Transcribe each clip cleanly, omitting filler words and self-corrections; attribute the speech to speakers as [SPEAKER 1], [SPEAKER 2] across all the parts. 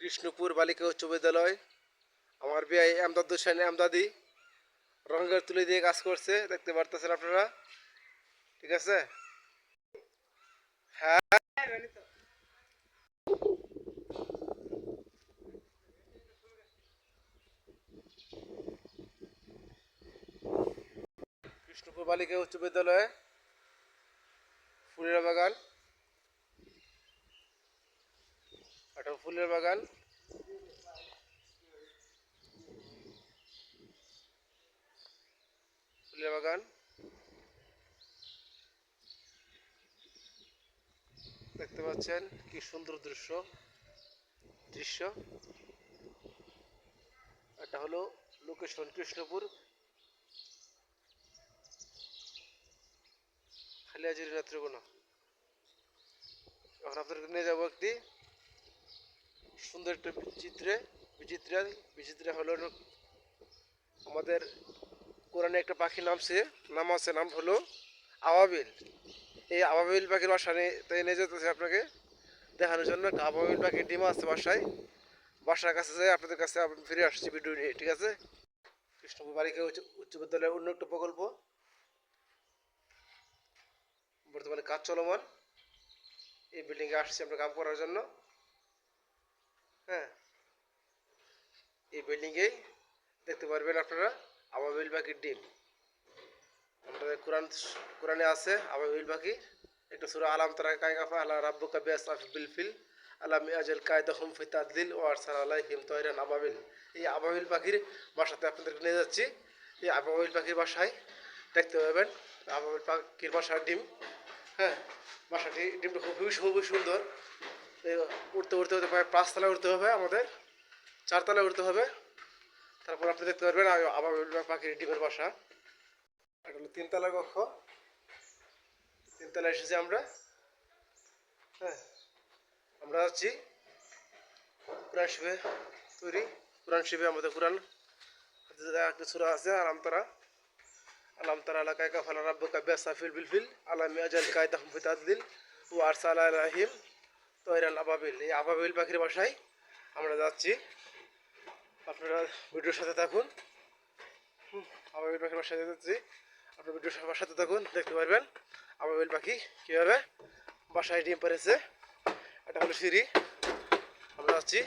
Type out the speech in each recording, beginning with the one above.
[SPEAKER 1] কৃষ্ণপুর বালিকা উচ্চ বিদ্যালয়। আমার বিআই এমদাদ হোসেন এমদাদি রঙের তুলি দিয়ে কাজ করছে, দেখতে পারতেছেন আপনারা। ঠিক আছে। হ্যাঁ, কৃষ্ণপুর বালিকা উচ্চ বিদ্যালয়ে ফুলের বাগান, একটা ফুলের বাগান। ফুলের বাগান দেখতে পাচ্ছেন, কি সুন্দর দৃশ্য। এটা হলো লোকেশন কৃষ্ণপুর খালিয়াজুরি নেত্রকোনা। এখন আপনাদেরকে নিয়ে যাবো একটি সুন্দর একটা বিচিত্রা হলো আমাদের কোরআনে একটা পাখি নাম হলো আবাবিল। এই আবাবিল পাখির বাসা নিয়ে যেতেছে আপনাকে দেখানোর জন্য। একটা আবাবিল পাখির ডিম আছে বাসার কাছে যাই আপনাদের কাছে ফিরে আসছি ভিডিও নিয়ে। ঠিক আছে। কৃষ্ণপুর বালিকা উচ্চ বিদ্যালয়ের অন্য একটা প্রকল্প, বর্তমানে কাজ চলমান। এই বিল্ডিংয়ে আসছি আমরা কাম করার জন্য। হ্যাঁ, এই বিল্ডিংয়েই দেখতে পারবেন আপনারা আবাবিল পাখির ডিম। আমাদের কোরআনে আছে আবাবিল পাখি। একটা সূরা আলাম তারা কায়ফা আলা রাব্বুকা বিআসফিল বিলফিল আলাম ইয়াজাল কায়দাহুম ফি তাদলিল ওয়া আরসালা আলাইহিম তায়রান আবাবিল। এই আবাবিল পাখির বাসাতে আপনাদেরকে নিয়ে যাচ্ছি। এই আবাবিল পাখির বাসায় দেখতে পাবেন আবাবিল পাখির বাসার ডিম। হ্যাঁ, ডিমটা খুবই সুন্দর। উঠতে প্রায় 5 তলায় উঠতে হবে, আমাদের 4 তলায় উঠতে হবে। তারপর আপনি দেখতে পারবেন আবাবিল পাখির ডিমের বাসা। এটা হলো 3 তলার কক্ষ। 3 তলায় এসেছি আমরা। হ্যাঁ, আমরা যাচ্ছি কোরআন শিবে তৈরি। কোরআন শিবে আমাদের কোরআন একটা সূরা আছে আলাম তারা এলাকায় কাফালা রাব্বুকা বিআসফিল বিলফিল আলাম ইয়াজাল কায়দাহুম ফি তাদলিল ওয়া আরসালা আলাইহিম তায়রান আবাবিল। এই আবাবিল পাখির বাসায় আমরা যাচ্ছি। আপনারা ভিডিওর সাথে থাকুন। আবাবিল পাখির বাসায় যাচ্ছি, আপনার ভিডিওর সাথে থাকুন, দেখতে পারবেন আবাবিল পাখি কীভাবে বাসায় ডিম পেড়েছে। এটা হলো সিঁড়ি। আমরা যাচ্ছি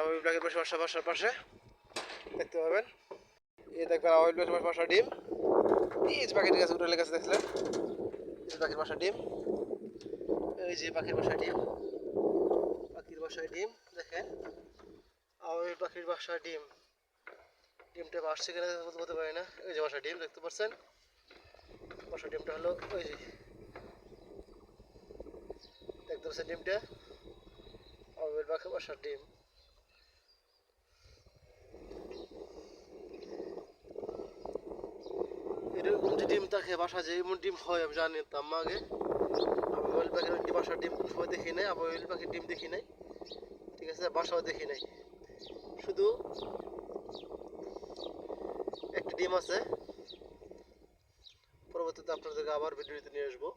[SPEAKER 1] আবাবিল পাখির বাসার পাশে, দেখতে পাবেন। এই দেখবেন আবাবিল পাখির বাসার ডিম। এই যে পাখির কাছে উঠে লেগেছে, দেখলেন? এই পাখির বাসার ডিম। এই যে পাখির বাসায় ডিম দেখেন। আবাবিল পাখির বাসার ডিমটা আসছে কিনা বলতে পারি না। এই যে বাসার ডিম দেখতে পাচ্ছেন। বাসার ডিমটা হলো ওই যে দেখতে পাচ্ছেন ডিমটা আবাবিল পাখির বাসার ডিম। এরকম যে ডিম থাকে বাসা, যে এমন ডিম হয় আমি জানতাম আগে। আবাবিল পাখির বাসার ডিম কোনো সময় দেখি নাই, আবাবিল পাখির ডিম দেখি নাই। ঠিক আছে, বাসাও দেখি নাই, শুধু একটা ডিম আছে। পরবর্তীতে আপনাদেরকে আবার ভিডিওতে নিয়ে আসবো।